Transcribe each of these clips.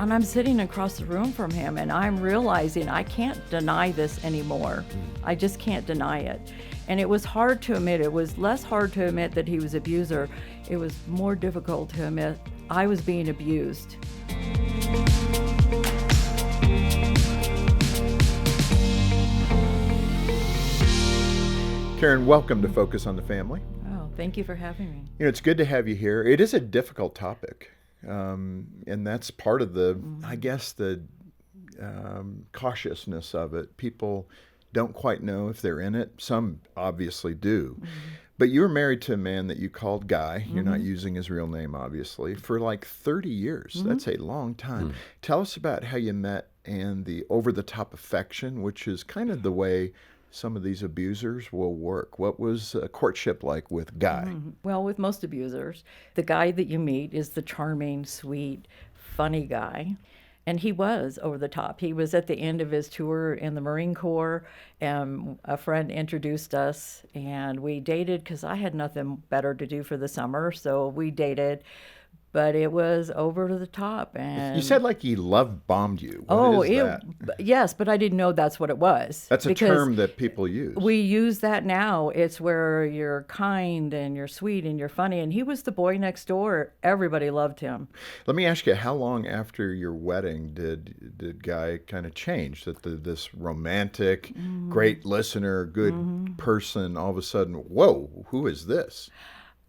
And I'm sitting across the room from him, and I'm realizing I can't deny this anymore. I just can't deny it. And it was hard to admit. It was less hard to admit that he was an abuser. It was more difficult to admit I was being abused. Karen, welcome to Focus on the Family. Oh, thank you for having me. You know, it's good to have you here. It is a difficult topic, and that's part of the, I guess, the cautiousness of it. People don't quite know if they're in it. Some obviously do. But you were married to a man that you called Guy. You're not using his real name, obviously, for like 30 years. That's a long time. Tell us about how you met and the over-the-top affection, which is kind of the way some of these abusers will work. What was courtship like with Guy? Well, with most abusers, the guy that you meet is the charming, sweet, funny guy. And he was over the top. He was at the end of his tour in the Marine Corps, and a friend introduced us, and we dated because I had nothing better to do for the summer, so we dated. But it was over to the top. And You said like he love bombed you. Oh, What is that? yes, but I didn't know that's what it was. That's a because term that people use. we use that now. It's where you're kind and you're sweet and you're funny. And he was the boy next door. Everybody loved him. Let me ask you, how long after your wedding did Guy kind of change? That this romantic, great listener, good person, all of a sudden, whoa, who is this?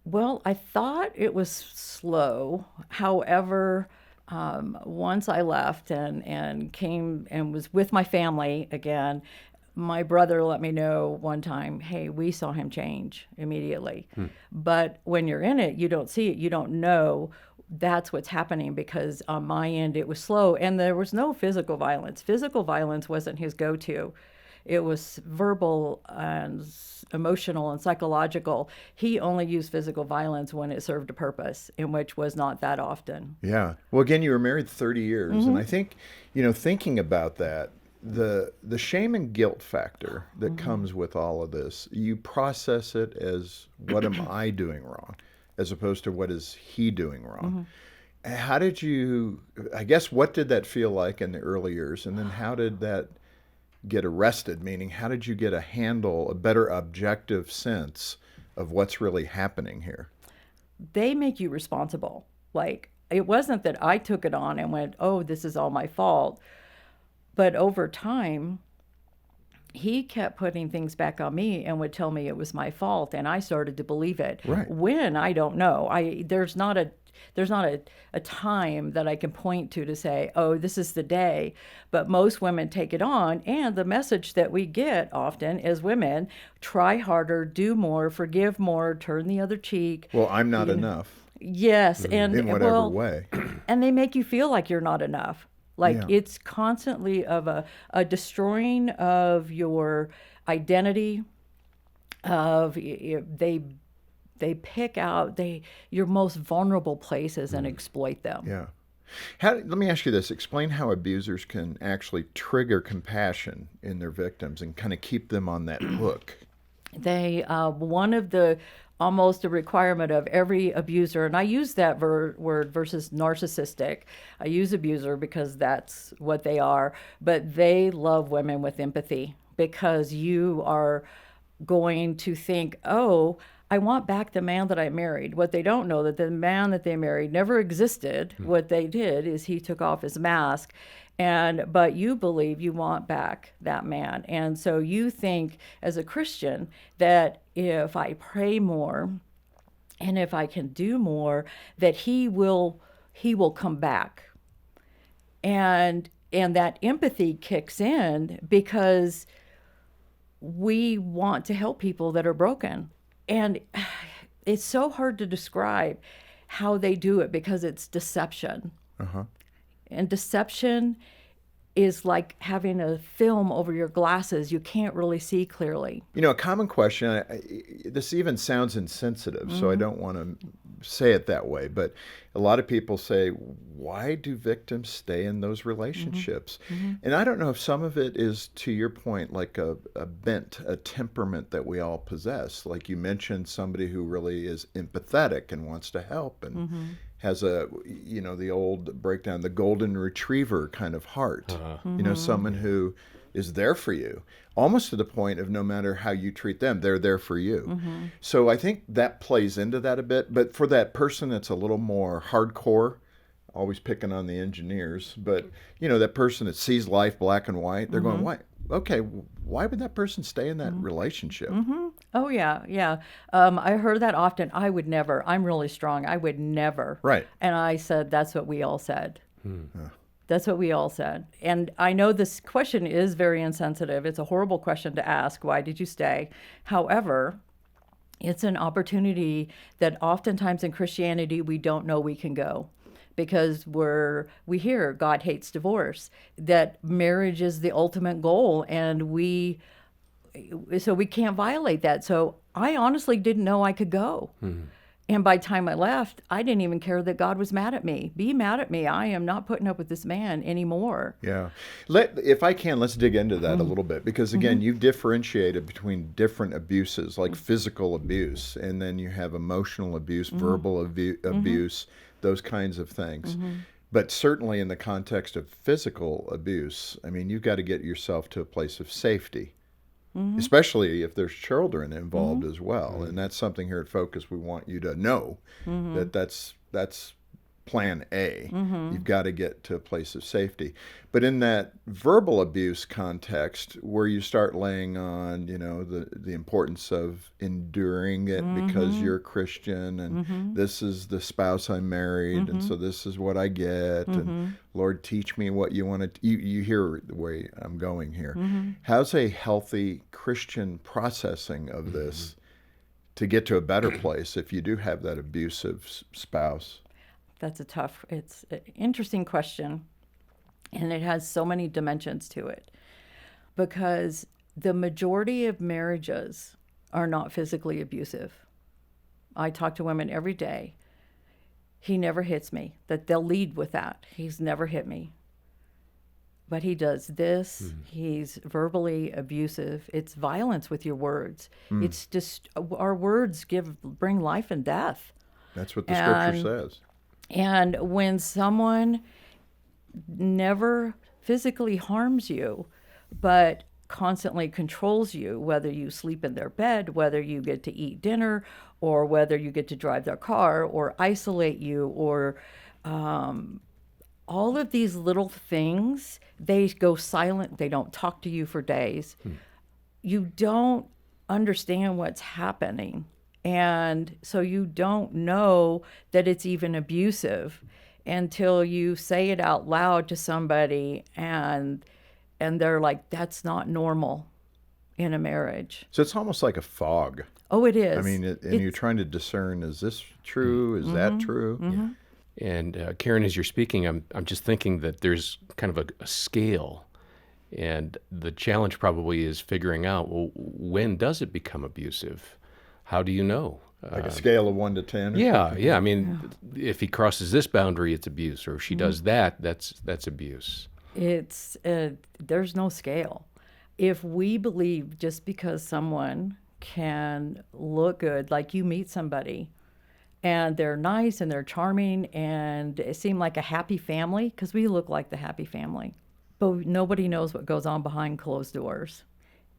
Well, I thought it was slow. However, once I left and came and was with my family again, my brother let me know one time, hey, we saw him change immediately. But when you're in it, you don't see it. You don't know that's what's happening, because on my end, it was slow. And there was no physical violence. Physical violence wasn't his go-to. It was verbal and emotional and psychological. He only used physical violence when it served a purpose, in which was not that often. Yeah. Well, again, you were married 30 years. And I think, thinking about that, the shame and guilt factor that comes with all of this, you process it as, what am I doing wrong, as opposed to what is he doing wrong. How did you, I guess, what did that feel like in the early years? And then how did that get arrested? Meaning, how did you get a better objective sense of what's really happening here? They make you responsible. Like, it wasn't that I took it on and went, oh, this is all my fault. But over time, he kept putting things back on me and would tell me it was my fault, and I started to believe it. Right. When, I don't know. There's not a time that I can point to say, oh, this is the day. But most women take it on, and the message that we get often as women, try harder, do more, forgive more, turn the other cheek. Well, I'm not enough. Yes, and in whatever way. And they make you feel like you're not enough. Like, it's constantly of a destroying of your identity, of they pick out your most vulnerable places and exploit them. Yeah. Let me ask you this. Explain how abusers can actually trigger compassion in their victims and kind of keep them on that hook. One of the almost a requirement of every abuser, and I use that word versus narcissistic. I use abuser because that's what they are, but they love women with empathy, because you are going to think, oh, I want back the man that I married. What they don't know, that the man that they married never existed. What they did is he took off his mask, but you believe you want back that man. And so you think as a Christian that if I pray more and if I can do more, that he will come back. And that empathy kicks in because we want to help people that are broken. And it's so hard to describe how they do it, because it's deception. And deception is like having a film over your glasses. You can't really see clearly. A common question, this even sounds insensitive, so I don't want to say it that way, but a lot of people say, why do victims stay in those relationships? And I don't know if some of it is, to your point, like a bent, a temperament that we all possess. Like you mentioned, somebody who really is empathetic and wants to help has a, the old breakdown, the golden retriever kind of heart. Someone who is there for you, almost to the point of no matter how you treat them, they're there for you. So I think that plays into that a bit. But for that person that's a little more hardcore, always picking on the engineers, but that person that sees life black and white, they're going, why? Okay, why would that person stay in that relationship? Oh, yeah, yeah. I heard that often. I would never. I'm really strong. I would never. Right. And I said, that's what we all said. That's what we all said. And I know this question is very insensitive. It's a horrible question to ask. Why did you stay? However, it's an opportunity that oftentimes in Christianity we don't know we can go. Because we hear God hates divorce, that marriage is the ultimate goal, and so we can't violate that. So I honestly didn't know I could go. And by the time I left, I didn't even care that God was mad at me. Be mad at me. I am not putting up with this man anymore. Yeah. If I can, let's dig into that a little bit, because again, you've differentiated between different abuses, like physical abuse, and then you have emotional abuse, verbal abuse, those kinds of things. But certainly in the context of physical abuse, I mean, you've got to get yourself to a place of safety, especially if there's children involved as well. And that's something here at Focus we want you to know, that's plan A. You've got to get to a place of safety. But in that verbal abuse context, where you start laying on, the importance of enduring it because you're a Christian, and this is the spouse I married, and so this is what I get, and Lord, teach me what you want to. You hear the way I'm going here. How's a healthy Christian processing of this to get to a better place if you do have that abusive spouse? It's an interesting question, and it has so many dimensions to it, because the majority of marriages are not physically abusive. I talk to women every day. He never hits me, that they'll lead with that. He's never hit me. But he does this. He's verbally abusive. It's violence with your words. It's just, our words bring life and death. That's what the scripture says. And when someone never physically harms you, but constantly controls you, whether you sleep in their bed, whether you get to eat dinner, or whether you get to drive their car, or isolate you, or all of these little things, they go silent. They don't talk to you for days. You don't understand what's happening. And so you don't know that it's even abusive until you say it out loud to somebody, and they're like, that's not normal in a marriage. So it's almost like a fog. Oh, it is. I mean, and you're trying to discern, is this true? Is that true? And Karen, as you're speaking, I'm just thinking that there's kind of a scale. And the challenge probably is figuring out, well, when does it become abusive? How do you know? Like a scale of 1 to 10? Yeah. I mean, if he crosses this boundary, it's abuse. Or if she does that, that's abuse. There's no scale. If we believe just because someone can look good, like you meet somebody, and they're nice and they're charming and it seem like a happy family, because we look like the happy family, but nobody knows what goes on behind closed doors.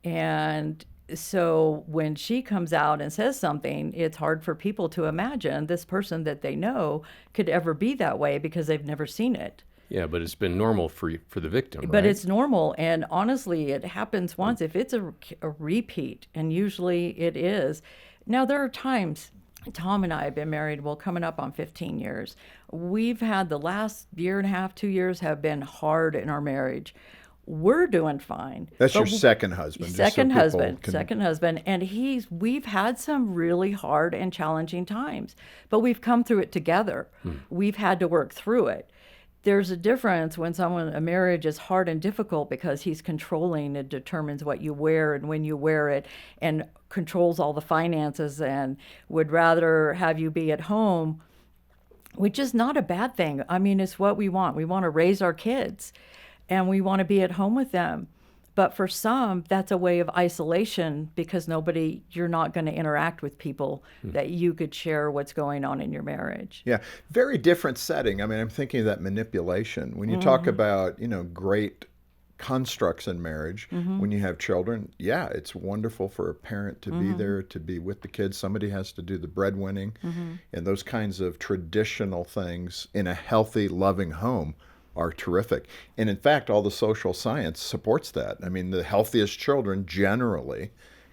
And so when she comes out and says something, it's hard for people to imagine this person that they know could ever be that way, because they've never seen it. Yeah, but it's been normal for the victim, But right? it's normal, and honestly, it happens once. If it's a repeat, and usually it is. Now, there are times, Tom and I have been married, coming up on 15 years. We've had the last year and a half, 2 years have been hard in our marriage. We're doing fine. That's your second husband. Second husband. And we've had some really hard and challenging times, but we've come through it together. We've had to work through it. There's a difference when a marriage is hard and difficult because he's controlling and determines what you wear and when you wear it, and controls all the finances, and would rather have you be at home, which is not a bad thing. I mean, it's what we want. We want to raise our kids, and we want to be at home with them. But for some, that's a way of isolation because you're not going to interact with people that you could share what's going on in your marriage. Yeah, very different setting. I mean, I'm thinking of that manipulation. When you talk about, great constructs in marriage, when you have children, yeah, it's wonderful for a parent to be there, to be with the kids. Somebody has to do the breadwinning, and those kinds of traditional things in a healthy, loving home are terrific. And in fact, all the social science supports that. I mean, the healthiest children generally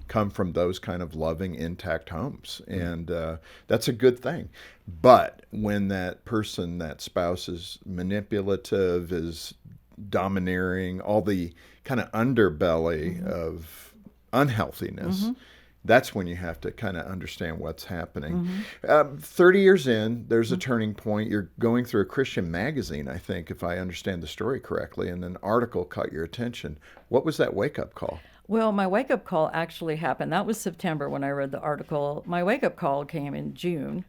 come from those kind of loving, intact homes. And that's a good thing. But when that person, that spouse is manipulative, is domineering, all the kind of underbelly of unhealthiness, that's when you have to kind of understand what's happening. 30 years in, there's a turning point. You're going through a Christian magazine, I think, if I understand the story correctly, and an article caught your attention. What was that wake-up call? Well, my wake-up call actually happened. That was September when I read the article. My wake-up call came in June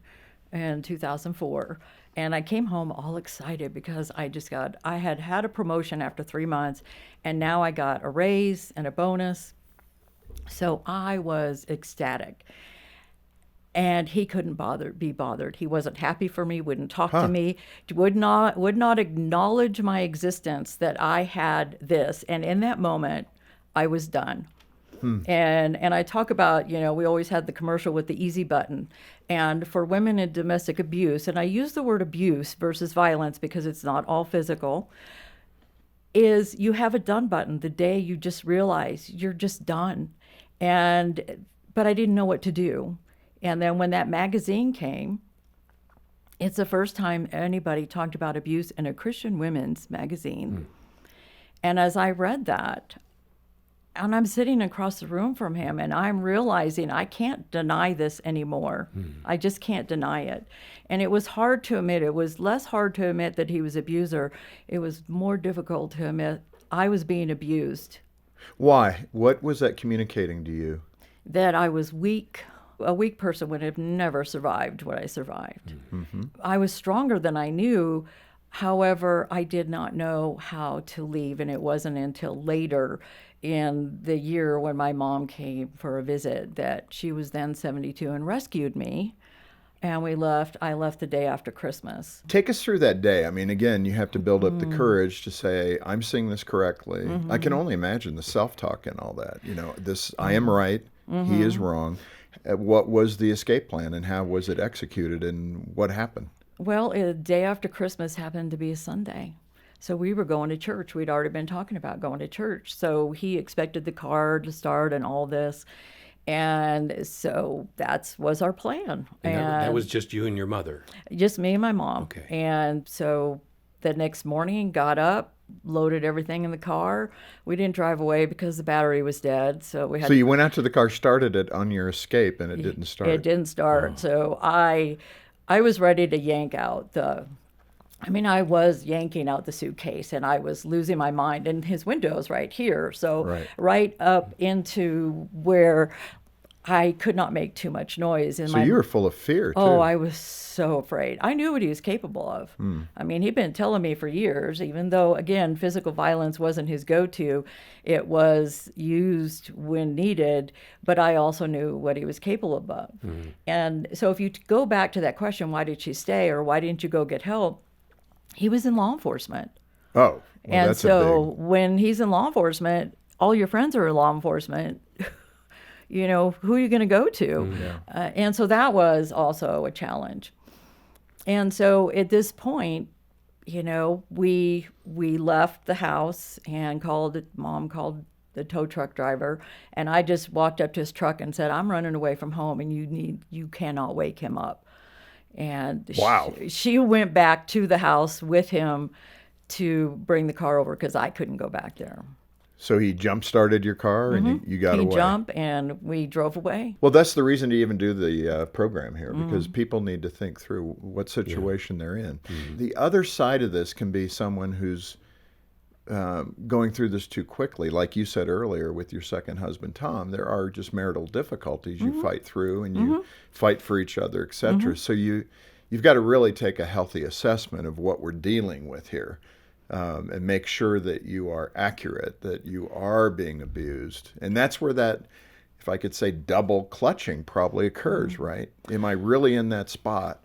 in 2004. And I came home all excited because I had had a promotion after 3 months, and now I got a raise and a bonus. So I was ecstatic. And he couldn't be bothered. He wasn't happy for me, wouldn't talk to me, would not acknowledge my existence that I had this. And in that moment, I was done. And I talk about, we always had the commercial with the easy button. And for women in domestic abuse, and I use the word abuse versus violence because it's not all physical, is you have a done button the day you just realize you're just done. But I didn't know what to do. And then when that magazine came, it's the first time anybody talked about abuse in a Christian women's magazine. And as I read that, and I'm sitting across the room from him, and I'm realizing I can't deny this anymore. I just can't deny it. And it was hard to admit. It was less hard to admit that he was an abuser. It was more difficult to admit I was being abused. Why? What was that communicating to you? That I was weak. A weak person would have never survived what I survived. I was stronger than I knew. However, I did not know how to leave, and it wasn't until later in the year when my mom came for a visit that she was then 72 and rescued me. And I left the day after Christmas. Take us through that day. I mean, again, you have to build up the courage to say, I'm seeing this correctly. I can only imagine the self-talk and all that. I am right, he is wrong. What was the escape plan, and how was it executed, and what happened? Well, the day after Christmas happened to be a Sunday. So we were going to church. We'd already been talking about going to church. So he expected the car to start and all this. And so that was our plan. And that was just you and your mother? Just me and my mom. Okay. And so the next morning, got up, loaded everything in the car. We didn't drive away because the battery was dead. So we had. So you went out to the car, started it on your escape, and it didn't start. It didn't start. Oh. So I was ready to yank out I was yanking out the suitcase, and I was losing my mind. And his window's right here. So right up into where I could not make too much noise. So you were full of fear, too. Oh, I was so afraid. I knew what he was capable of. He'd been telling me for years, even though, again, physical violence wasn't his go-to. It was used when needed, but I also knew what he was capable of. And so if you go back to that question, why did she stay, or why didn't you go get help? He was in law enforcement. Oh, well, and that's so when he's in law enforcement, all your friends are in law enforcement. Who are you going to go to? And so that was also a challenge. And so at this point, we left the house and Mom called the tow truck driver, and I just walked up to his truck and said, I'm running away from home, and you cannot wake him up. And wow. She went back to the house with him to bring the car over because I couldn't go back there. So he jump-started your car, and you got away. He jumped, and we drove away. Well, that's the reason to even do the program here, because people need to think through what situation they're in. The other side of this can be someone who's going through this too quickly. Like you said earlier with your second husband, Tom, there are just marital difficulties you fight through, and you fight for each other, etc. So you've got to really take a healthy assessment of what we're dealing with here. and make sure that you are accurate, that you are being abused. And that's where that, if I could say, double clutching probably occurs, right? Am I really in that spot?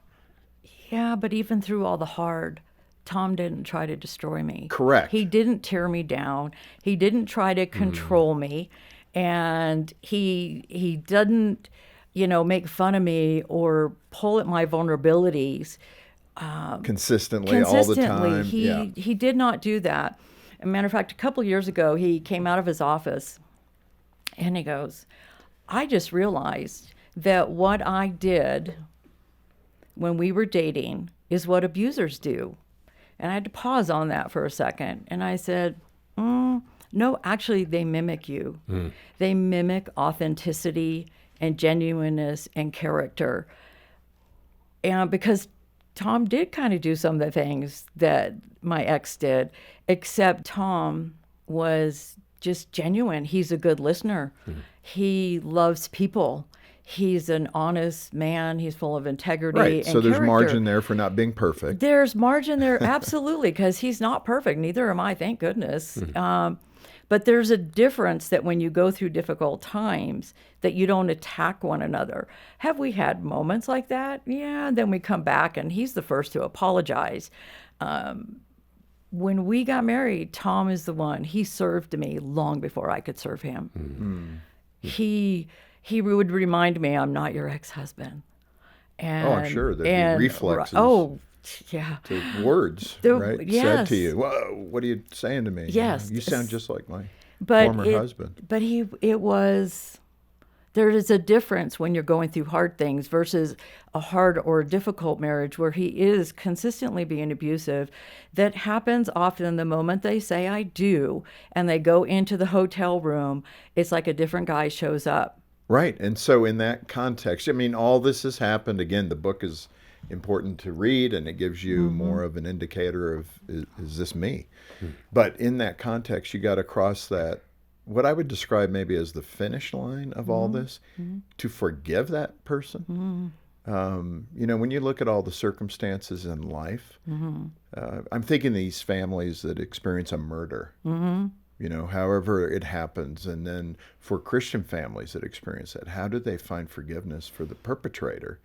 Yeah, but even through all the hard, Tom didn't try to destroy me. Correct. He didn't tear me down. He didn't try to control me. And he didn't, make fun of me or pull at my vulnerabilities. Consistently all the time. He did not do that. As a matter of fact, a couple years ago, he came out of his office and he goes, I just realized that what I did when we were dating is what abusers do. And I had to pause on that for a second. And I said, no, actually, they mimic you. They mimic authenticity and genuineness and character. And because Tom did kind of do some of the things that my ex did, except Tom was just genuine. He's a good listener. He loves people. He's an honest man. He's full of integrity Right. and So there's character. margin there for not being perfect. There's margin there, absolutely, because he's not perfect. Neither am I, thank goodness. But there's a difference that when you go through difficult times, that you don't attack one another. Have we had moments like that? Yeah, and then we come back, and he's the first to apologize. When we got married, Tom is the one. He served me long before I could serve him. He would remind me, I'm not your ex-husband. And, Oh, I'm sure there'd be reflexes. Oh, yeah. To words, right? Said Yes. to you, whoa, what are you saying to me? Yes. You sound just like my But former husband. But there is a difference when you're going through hard things versus a hard or difficult marriage where he is consistently being abusive. That happens often the moment they say, I do, and they go into the hotel room, it's like a different guy shows up. Right. And so in that context, I mean, all this has happened. Again, the book is important to read, and it gives you more of an indicator of, is this me? But in that context, you got to cross that, what I would describe maybe as the finish line of all this, to forgive that person. When you look at all the circumstances in life, I'm thinking these families that experience a murder, however it happens. And then for Christian families that experience that, how do they find forgiveness for the perpetrator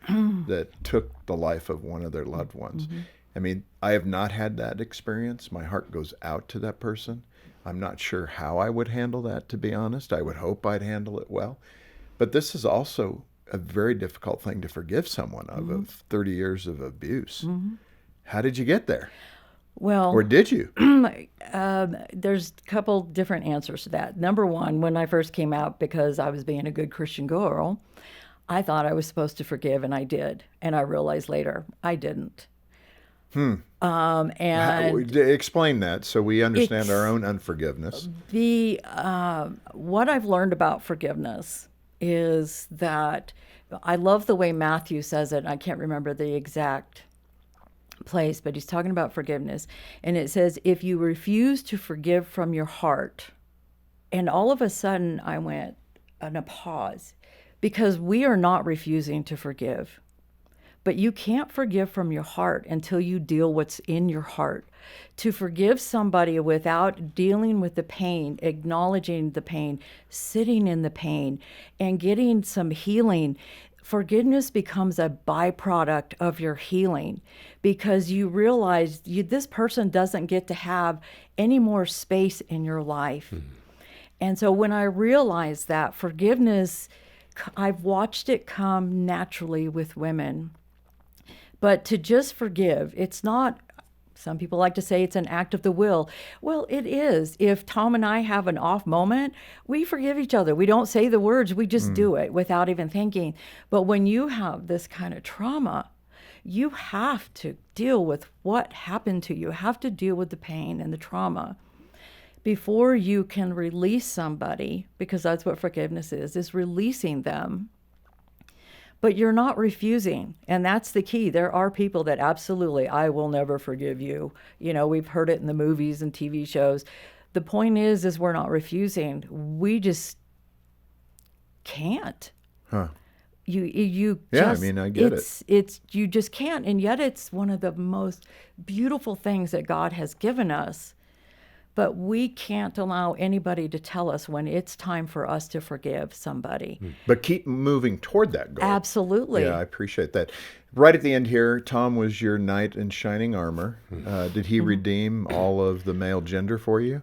that took the life of one of their loved ones? I mean, I have not had that experience. My heart goes out to that person. I'm not sure how I would handle that, to be honest. I would hope I'd handle it well. But this is also a very difficult thing to forgive someone of 30 years of abuse. How did you get there? Well, Or did you? there's a couple different answers to that. Number one, when I first came out, because I was being a good Christian girl, I thought I was supposed to forgive, and I did. And I realized later I didn't. Explain that so we understand our own unforgiveness. What I've learned about forgiveness is that I love the way Matthew says it. I can't remember the exact place, but he's talking about forgiveness. And it says, if you refuse to forgive from your heart, and all of a sudden I went on a pause, because we are not refusing to forgive. But you can't forgive from your heart until you deal what's in your heart. To forgive somebody without dealing with the pain, acknowledging the pain, sitting in the pain, and getting some healing, forgiveness becomes a byproduct of your healing, because you realize this person doesn't get to have any more space in your life. And so when I realized that forgiveness, I've watched it come naturally with women. But to just forgive, it's not, some people like to say it's an act of the will. Well, it is. If Tom and I have an off moment, we forgive each other. We don't say the words, we just do it without even thinking. But when you have this kind of trauma, you have to deal with what happened to you. You have to deal with the pain and the trauma before you can release somebody, because that's what forgiveness is releasing them. But you're not refusing, and that's the key. There are people that absolutely, I will never forgive you. We've heard it in the movies and TV shows. The point is we're not refusing. We just can't. you Yeah, I just, mean, I get it. it's you just can't, and yet it's one of the most beautiful things that God has given us. But we can't allow anybody to tell us when it's time for us to forgive somebody. But keep moving toward that goal. Absolutely. Yeah, I appreciate that. Right at the end here, Tom was your knight in shining armor. Did he redeem all of the male gender for you?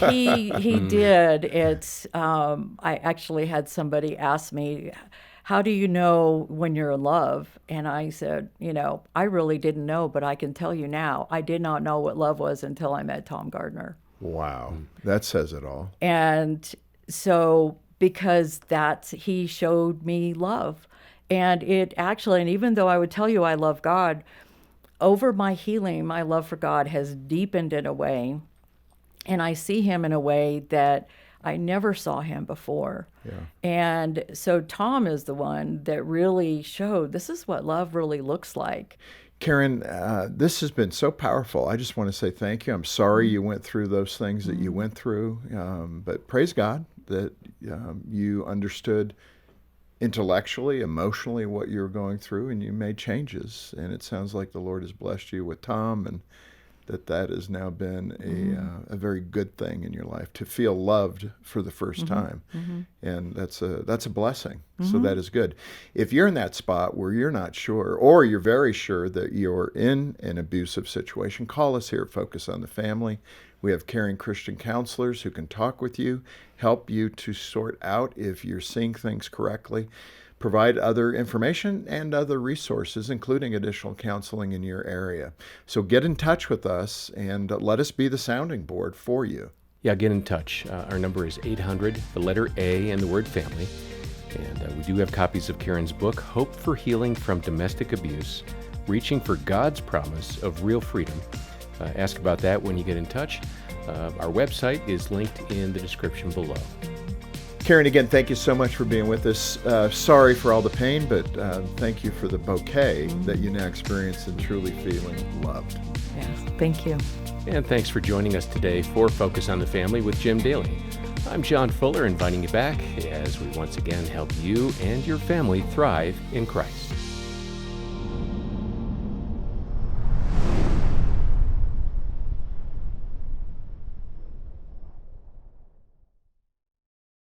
He did. It's I actually had somebody ask me, how do you know when you're in love? And I said, I really didn't know, but I can tell you now, I did not know what love was until I met Tom Gardner. Wow, that says it all. And so, because he showed me love. And it actually, and even though I would tell you I love God, over my healing, my love for God has deepened in a way. And I see him in a way that I never saw him before. Yeah. And so Tom is the one that really showed this is what love really looks like. Karen, this has been so powerful. I just want to say thank you. I'm sorry you went through those things that you went through, but praise God that you understood intellectually, emotionally what you were going through, and you made changes. And it sounds like the Lord has blessed you with Tom, and that has now been a very good thing in your life, to feel loved for the first time. And that's a blessing. So that is good. If you're in that spot where you're not sure, or you're very sure that you're in an abusive situation, call us here at Focus on the Family. We have caring Christian counselors who can talk with you, help you to sort out if you're seeing things correctly, provide other information and other resources, including additional counseling in your area. So get in touch with us and let us be the sounding board for you. Yeah, get in touch. Our number is 800, the letter A and the word family. And we do have copies of Karen's book, Hope for Healing from Domestic Abuse, Reaching for God's Promise of Real Freedom. Ask about that when you get in touch. Our website is linked in the description below. Karen, again, thank you so much for being with us. Sorry for all the pain, but thank you for the bouquet that you now experience and truly feeling loved. Yes, thank you. And thanks for joining us today for Focus on the Family with Jim Daly. I'm John Fuller, inviting you back as we once again help you and your family thrive in Christ.